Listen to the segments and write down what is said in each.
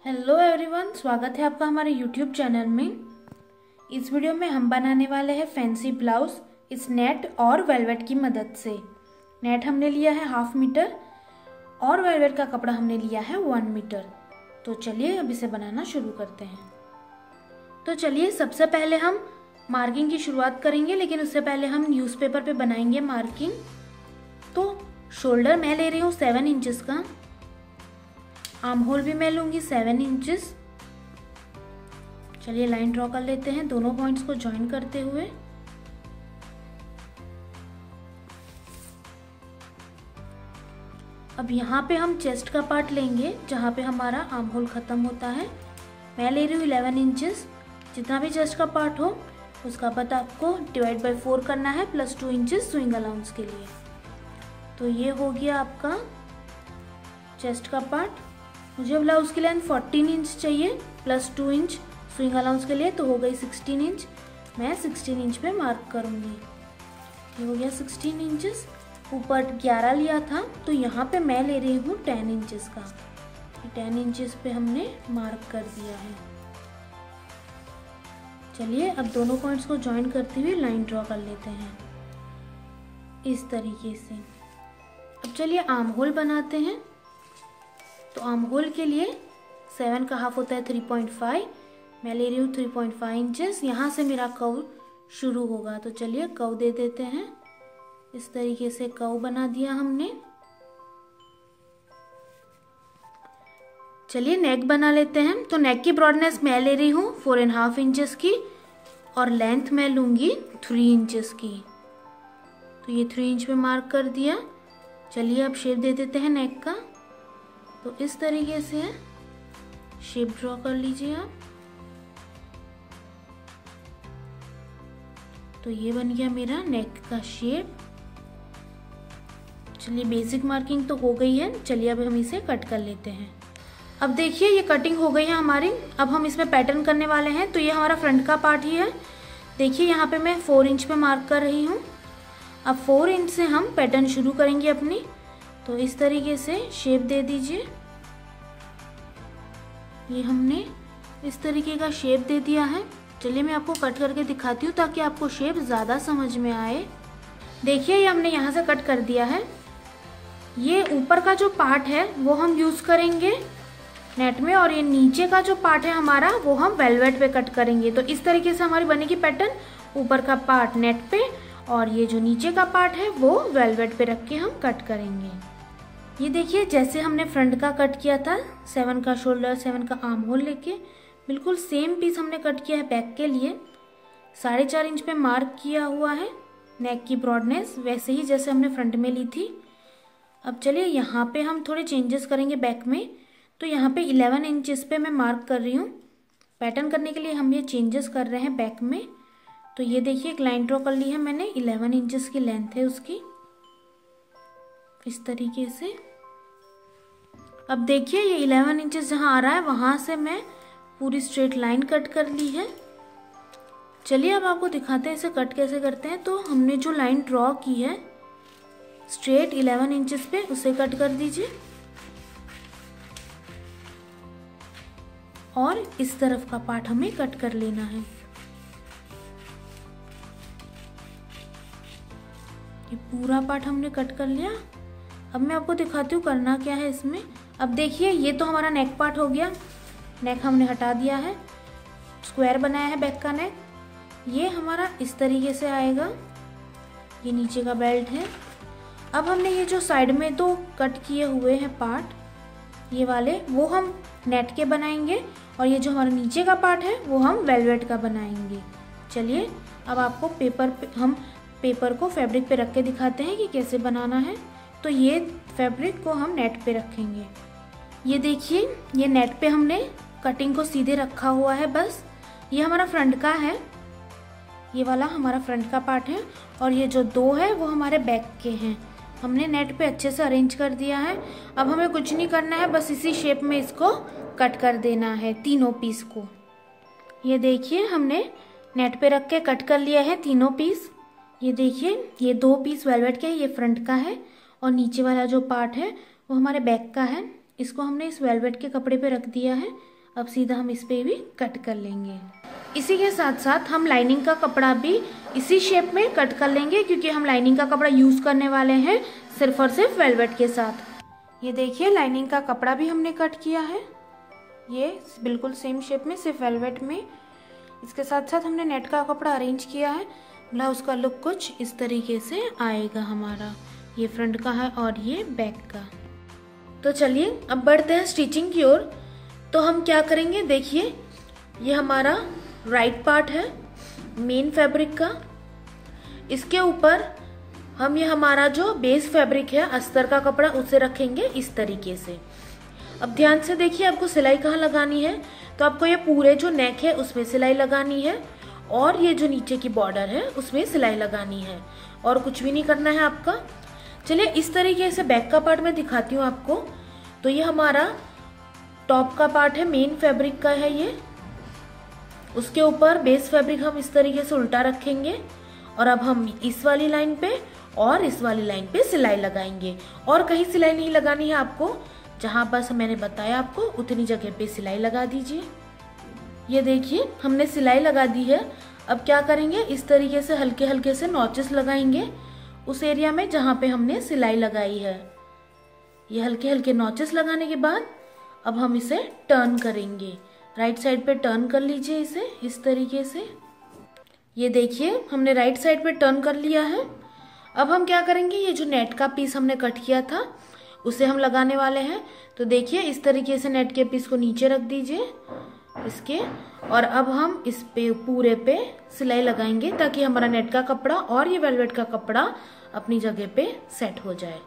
Hello everyone, स्वागत है आपका हमारे यूट्यूब चैनल में। इस वीडियो में हम बनाने वाले हैं फैंसी ब्लाउज इस नेट और वेलवेट की मदद से। नेट हमने लिया है 1/2 मीटर और वेलवेट का कपड़ा हमने लिया है 1 मीटर। तो चलिए अब इसे बनाना शुरू करते हैं। तो चलिए सबसे पहले हम मार्किंग की शुरुआत करेंगे, लेकिन उससे पहले हम न्यूज़पेपर पे बनाएंगे मार्किंग। तो शोल्डर मैं ले रही हूँ 7 इंचेस का, आर्म होल भी मैं लूंगी 7 इंचेस। चलिए लाइन ड्रॉ कर लेते हैं दोनों पॉइंट्स को ज्वाइन करते हुए। अब यहाँ पे हम चेस्ट का पार्ट लेंगे जहाँ पे हमारा आर्म होल खत्म होता है। मैं ले रही हूँ 11 इंचेस। जितना भी चेस्ट का पार्ट हो उसका पता आपको डिवाइड बाय 4 करना है, प्लस 2 इंचेस स्विंग अलाउंस के लिए। तो ये हो गया आपका चेस्ट का पार्ट। मुझे ब्लाउज की लेंथ 14 इंच चाहिए, प्लस 2 इंच स्विंग अलाउंस के लिए, तो हो गई 16 इंच। मैं 16 इंच पे मार्क करूँगी। ये हो गया 16 इंचेस। ऊपर 11 लिया था, तो यहाँ पे मैं ले रही हूँ 10 इंचेस का। 10 इंचेस पे हमने मार्क कर दिया है। चलिए अब दोनों पॉइंट्स को ज्वाइन करते हुए लाइन ड्रॉ कर लेते हैं इस तरीके से। अब चलिए आर्म होल बनाते हैं। तो आर्म होल के लिए 7 का हाफ होता है 3.5। मैं ले रही हूँ 3.5 इंचेस। यहाँ से मेरा कर्व शुरू होगा, तो चलिए कर्व दे देते हैं। इस तरीके से कर्व बना दिया हमने। चलिए नेक बना लेते हैं। तो नेक की ब्रॉडनेस मैं ले रही हूँ 4.5 इंचेस की और लेंथ मैं लूँगी 3 इंचेस की। तो ये 3 इंच पे मार्क कर दिया। चलिए अब शेप दे देते हैं नेक का। तो इस तरीके से शेप ड्रॉ कर लीजिए आप। तो ये बन गया मेरा नेक का शेप। चलिए बेसिक मार्किंग तो हो गई है। चलिए अब हम इसे कट कर लेते हैं। अब देखिए ये कटिंग हो गई है हमारी। अब हम इसमें पैटर्न करने वाले हैं। तो ये हमारा फ्रंट का पार्ट ही है। देखिए यहाँ पे मैं 4 इंच पे मार्क कर रही हूँ। अब 4 इंच से हम पैटर्न शुरू करेंगे अपनी। तो इस तरीके से शेप दे दीजिए। ये हमने इस तरीके का शेप दे दिया है। चलिए मैं आपको कट करके दिखाती हूँ ताकि आपको शेप ज़्यादा समझ में आए। देखिए ये हमने यहाँ से कट कर दिया है। ये ऊपर का जो पार्ट है वो हम यूज़ करेंगे नेट में, और ये नीचे का जो पार्ट है हमारा वो हम वेलवेट पे कट करेंगे। तो इस तरीके से हमारी बनेगी पैटर्न। ऊपर का पार्ट नेट पे और ये जो नीचे का पार्ट है वो वेलवेट पे रख के हम कट करेंगे। ये देखिए जैसे हमने फ्रंट का कट किया था 7 का शोल्डर 7 का आर्म होल लेके, बिल्कुल सेम पीस हमने कट किया है बैक के लिए। 4.5 इंच पे मार्क किया हुआ है नेक की ब्रॉडनेस, वैसे ही जैसे हमने फ्रंट में ली थी। अब चलिए यहाँ पे हम थोड़े चेंजेस करेंगे बैक में। तो यहाँ पे 11 इंचेस पे मैं मार्क कर रही हूँ। पैटर्न करने के लिए हम ये चेंजेस कर रहे हैं बैक में। तो ये देखिए एक लाइन ड्रॉ कर ली है मैंने। 11 इंचेस की लेंथ है उसकी, इस तरीके से। अब देखिए ये 11 इंचेस जहाँ आ रहा है वहाँ से मैं पूरी स्ट्रेट लाइन कट कर ली है। चलिए अब आपको दिखाते हैं इसे कट कैसे करते हैं। तो हमने जो लाइन ड्रॉ की है स्ट्रेट 11 इंचेस पे, उसे कट कर दीजिए और इस तरफ का पार्ट हमें कट कर लेना है। ये पूरा पार्ट हमने कट कर लिया। अब मैं आपको दिखाती हूँ करना क्या है इसमें। अब देखिए ये तो हमारा नेक पार्ट हो गया। नेक हमने हटा दिया है, स्क्वायर बनाया है बैक का नेक। ये हमारा इस तरीके से आएगा। ये नीचे का बेल्ट है। अब हमने ये जो साइड में दो कट किए हुए हैं पार्ट ये वाले, वो हम नेट के बनाएंगे, और ये जो हमारा नीचे का पार्ट है वो हम वेलवेट का बनाएंगे। चलिए अब आपको हम पेपर को फैब्रिक पे रख के दिखाते हैं कि कैसे बनाना है। तो ये फैब्रिक को हम नेट पे रखेंगे। ये देखिए ये नेट पे हमने कटिंग को सीधे रखा हुआ है बस। ये हमारा फ्रंट का है, ये वाला हमारा फ्रंट का पार्ट है, और ये जो 2 है वो हमारे बैक के हैं। हमने नेट पे अच्छे से अरेंज कर दिया है। अब हमें कुछ नहीं करना है, बस इसी शेप में इसको कट कर देना है तीनों पीस को। ये देखिए हमने नेट पे रख के कट कर लिया है तीनों पीस। ये देखिए ये 2 पीस वेलवेट के, ये फ्रंट का है और नीचे वाला जो पार्ट है वो हमारे बैक का है। इसको हमने इस वेलवेट के कपड़े पे रख दिया है। अब सीधा हम इस पे भी कट कर लेंगे। इसी के साथ साथ हम लाइनिंग का कपड़ा भी इसी शेप में कट कर लेंगे, क्योंकि हम लाइनिंग का कपड़ा यूज करने वाले हैं सिर्फ और सिर्फ वेलवेट के साथ। ये देखिए लाइनिंग का कपड़ा भी हमने कट किया है, ये बिल्कुल सेम शेप में, सिर्फ वेलवेट में। इसके साथ साथ हमने नेट का कपड़ा अरेंज किया है। ब्लाउज का लुक कुछ इस तरीके से आएगा हमारा। ये फ्रंट का है और ये बैक का। तो चलिए अब बढ़ते हैं स्टिचिंग की ओर। तो हम क्या करेंगे, देखिए ये हमारा राइट पार्ट है मेन फैब्रिक का। इसके ऊपर हम ये हमारा जो बेस फैब्रिक है अस्तर का कपड़ा उसे रखेंगे इस तरीके से। अब ध्यान से देखिए आपको सिलाई कहाँ लगानी है। तो आपको ये पूरे जो नेक है उसमें सिलाई लगानी है और ये जो नीचे की बॉर्डर है उसमें सिलाई लगानी है, और कुछ भी नहीं करना है आपका। चलिए इस तरीके से बैक का पार्ट मैं दिखाती हूँ आपको। तो ये हमारा टॉप का पार्ट है, मेन फैब्रिक का है ये। उसके ऊपर बेस फैब्रिक हम इस तरीके से उल्टा रखेंगे और अब हम इस वाली लाइन पे और इस वाली लाइन पे सिलाई लगाएंगे। और कहीं सिलाई नहीं लगानी है आपको, जहां बस मैंने बताया आपको उतनी जगह पे सिलाई लगा दीजिए। ये देखिए हमने सिलाई लगा दी है। अब क्या करेंगे, इस तरीके से हल्के हल्के से नॉचेस लगाएंगे उस एरिया में जहां पे हमने सिलाई लगाई है। ये हल्के हल्के नॉचेस लगाने के बाद अब हम इसे टर्न करेंगे। राइट साइड पे टर्न कर लीजिए इसे इस तरीके से। ये देखिए हमने राइट साइड पे टर्न कर लिया है। अब हम क्या करेंगे, ये जो नेट का पीस हमने कट किया था उसे हम लगाने वाले हैं। तो देखिए इस तरीके से नेट के पीस को नीचे रख दीजिए इसके, और अब हम इस पे पूरे पे सिलाई लगाएंगे ताकि हमारा नेट का कपड़ा और ये वेलवेट का कपड़ा अपनी जगह पे सेट हो जाए।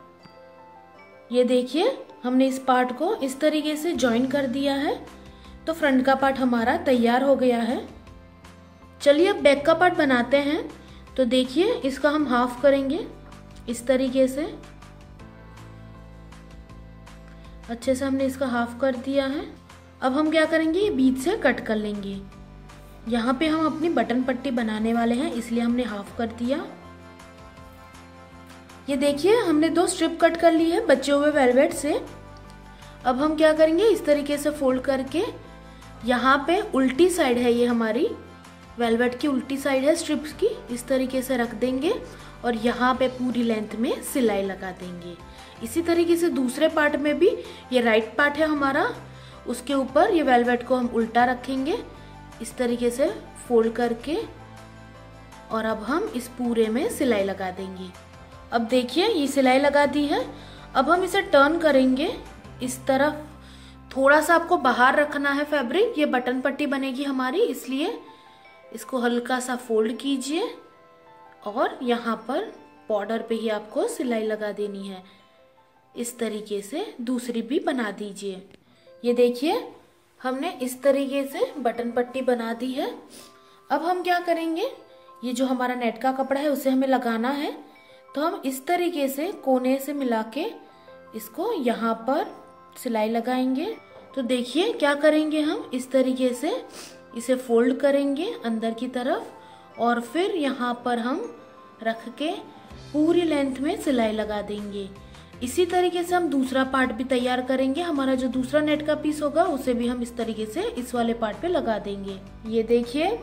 ये देखिए हमने इस पार्ट को इस तरीके से ज्वाइन कर दिया है। तो फ्रंट का पार्ट हमारा तैयार हो गया है। चलिए अब बैक का पार्ट बनाते हैं। तो देखिए इसका हम हाफ करेंगे इस तरीके से। अच्छे से हमने इसका हाफ कर दिया है। अब हम क्या करेंगे, ये बीच से कट कर लेंगे। यहाँ पे हम अपनी बटन पट्टी बनाने वाले हैं इसलिए हमने हाफ कर दिया। ये देखिए हमने 2 स्ट्रिप कट कर ली है बचे हुए वेलवेट से। अब हम क्या करेंगे, इस तरीके से फोल्ड करके यहाँ पे उल्टी साइड है, ये हमारी वेलवेट की उल्टी साइड है स्ट्रिप्स की, इस तरीके से रख देंगे और यहाँ पे पूरी लेंथ में सिलाई लगा देंगे। इसी तरीके से दूसरे पार्ट में भी, ये राइट पार्ट है हमारा, उसके ऊपर ये वेलवेट को हम उल्टा रखेंगे इस तरीके से फोल्ड करके, और अब हम इस पूरे में सिलाई लगा देंगे। अब देखिए ये सिलाई लगा दी है। अब हम इसे टर्न करेंगे इस तरफ। थोड़ा सा आपको बाहर रखना है फैब्रिक, ये बटन पट्टी बनेगी हमारी, इसलिए इसको हल्का सा फोल्ड कीजिए और यहाँ पर बॉर्डर पे ही आपको सिलाई लगा देनी है। इस तरीके से दूसरी भी बना दीजिए। ये देखिए हमने इस तरीके से बटन पट्टी बना दी है। अब हम क्या करेंगे, ये जो हमारा नेट का कपड़ा है उसे हमें लगाना है। तो हम इस तरीके से कोने से मिला के इसको यहाँ पर सिलाई लगाएंगे। तो देखिए क्या करेंगे, हम इस तरीके से इसे फोल्ड करेंगे अंदर की तरफ और फिर यहाँ पर हम रख के पूरी लेंथ में सिलाई लगा देंगे। इसी तरीके से हम दूसरा पार्ट भी तैयार करेंगे। हमारा जो दूसरा नेट का पीस होगा उसे भी हम इस तरीके से इस वाले पार्ट पे लगा देंगे। ये देखिए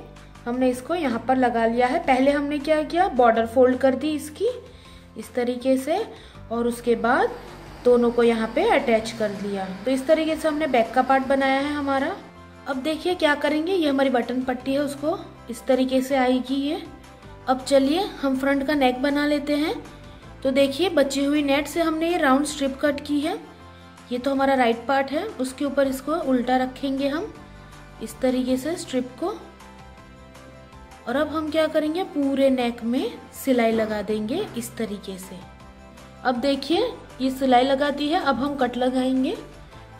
हमने इसको यहाँ पर लगा लिया है। पहले हमने क्या किया, बॉर्डर फोल्ड कर दी इसकी इस तरीके से, और उसके बाद दोनों को यहाँ पे अटैच कर लिया। तो इस तरीके से हमने बैक का पार्ट बनाया है हमारा। अब देखिए क्या करेंगे, ये हमारी बटन पट्टी है उसको इस तरीके से आएगी ये। अब चलिए हम फ्रंट का नेक बना लेते हैं। तो देखिए बची हुई नेट से हमने ये राउंड स्ट्रिप कट की है। ये तो हमारा राइट पार्ट है, उसके ऊपर इसको उल्टा रखेंगे हम इस तरीके से स्ट्रिप को, और अब हम क्या करेंगे, पूरे नेक में सिलाई लगा देंगे इस तरीके से। अब देखिए ये सिलाई लगा दी है। अब हम कट लगाएंगे।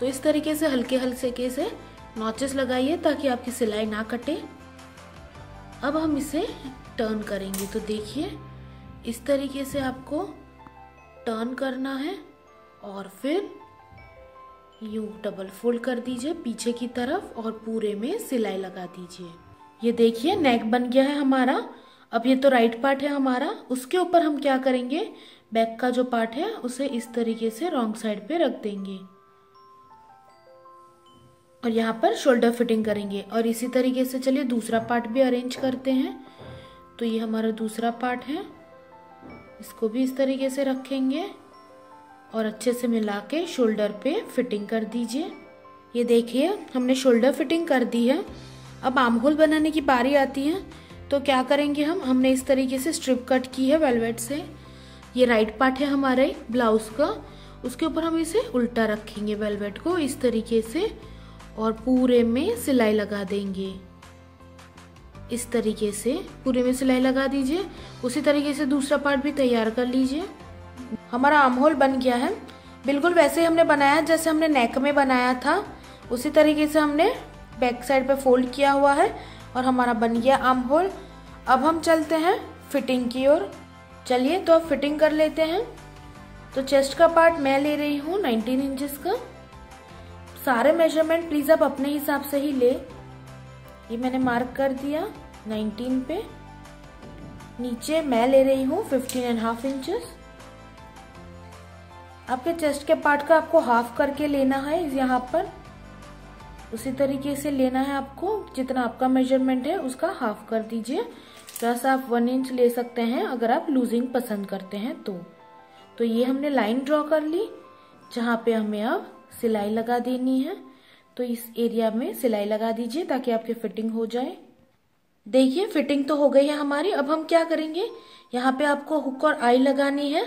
तो इस तरीके से हल्के हल्के से नॉचेस लगाइए ताकि आपकी सिलाई ना कटे। अब हम इसे टर्न करेंगे। तो देखिए इस तरीके से आपको टर्न करना है और फिर यूं डबल फोल्ड कर दीजिए पीछे की तरफ और पूरे में सिलाई लगा दीजिए। ये देखिए नेक बन गया है हमारा। अब ये तो राइट पार्ट है हमारा, उसके ऊपर हम क्या करेंगे, बैक का जो पार्ट है उसे इस तरीके से रॉन्ग साइड पे रख देंगे और यहाँ पर शोल्डर फिटिंग करेंगे। और इसी तरीके से चलिए दूसरा पार्ट भी अरेंज करते हैं। तो ये हमारा दूसरा पार्ट है, इसको भी इस तरीके से रखेंगे और अच्छे से मिला के शोल्डर पे फिटिंग कर दीजिए। ये देखिए हमने शोल्डर फिटिंग कर दी है। अब आर्म होल बनाने की बारी आती है। तो क्या करेंगे हमने इस तरीके से स्ट्रिप कट की है वेलवेट से। ये राइट पार्ट है हमारे ब्लाउज का, उसके ऊपर हम इसे उल्टा रखेंगे वेलवेट को इस तरीके से और पूरे में सिलाई लगा देंगे। इस तरीके से पूरे में सिलाई लगा दीजिए। उसी तरीके से दूसरा पार्ट भी तैयार कर लीजिए। हमारा आर्म होल बन गया है, बिल्कुल वैसे हमने बनाया जैसे हमने नेक में बनाया था। उसी तरीके से हमने बैक साइड पे फोल्ड किया हुआ है और हमारा बन गया आर्म होल। अब हम चलते हैं फिटिंग की ओर। चलिए तो अब फिटिंग कर लेते हैं। तो चेस्ट का पार्ट मैं ले रही हूँ 19 इंचेस का। सारे मेजरमेंट प्लीज आप अपने हिसाब से ही ले। ये मैंने मार्क कर दिया 19 पे। नीचे मैं ले रही हूँ 15.5 इंचेस। आपके चेस्ट के पार्ट का आपको हाफ करके लेना है यहाँ पर। उसी तरीके से लेना है आपको, जितना आपका मेजरमेंट है उसका हाफ कर दीजिए। प्लस आप 1 इंच ले सकते हैं अगर आप लूजिंग पसंद करते हैं तो ये हमने लाइन ड्रॉ कर ली जहाँ पे हमें अब सिलाई लगा देनी है। तो इस एरिया में सिलाई लगा दीजिए ताकि आपकी फिटिंग हो जाए। देखिए फिटिंग तो हो गई है हमारी। अब हम क्या करेंगे, यहाँ पे आपको हुक और आई लगानी है।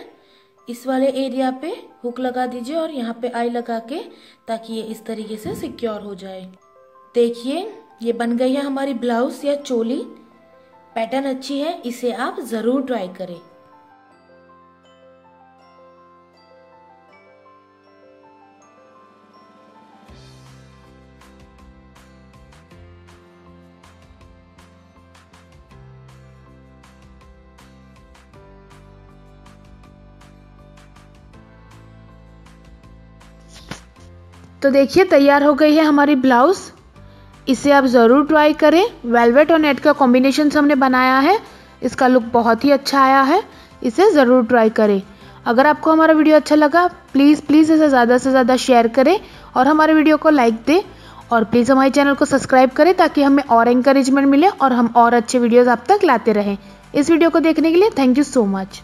इस वाले एरिया पे हुक लगा दीजिए और यहाँ पे आई लगा के, ताकि ये इस तरीके से सिक्योर हो जाए। देखिए ये बन गई है हमारी ब्लाउज या चोली। पैटर्न अच्छी है, इसे आप जरूर ट्राई करें। तो देखिए तैयार हो गई है हमारी ब्लाउज। इसे आप ज़रूर ट्राई करें। वेलवेट और नेट का कॉम्बिनेशन हमने बनाया है, इसका लुक बहुत ही अच्छा आया है। इसे ज़रूर ट्राई करें। अगर आपको हमारा वीडियो अच्छा लगा प्लीज़ इसे ज़्यादा से ज़्यादा शेयर करें और हमारे वीडियो को लाइक दें। और प्लीज़ हमारे चैनल को सब्सक्राइब करें ताकि हमें और एनकरेजमेंट मिले और हम और अच्छे वीडियोज़ आप तक लाते रहें। इस वीडियो को देखने के लिए थैंक यू सो मच।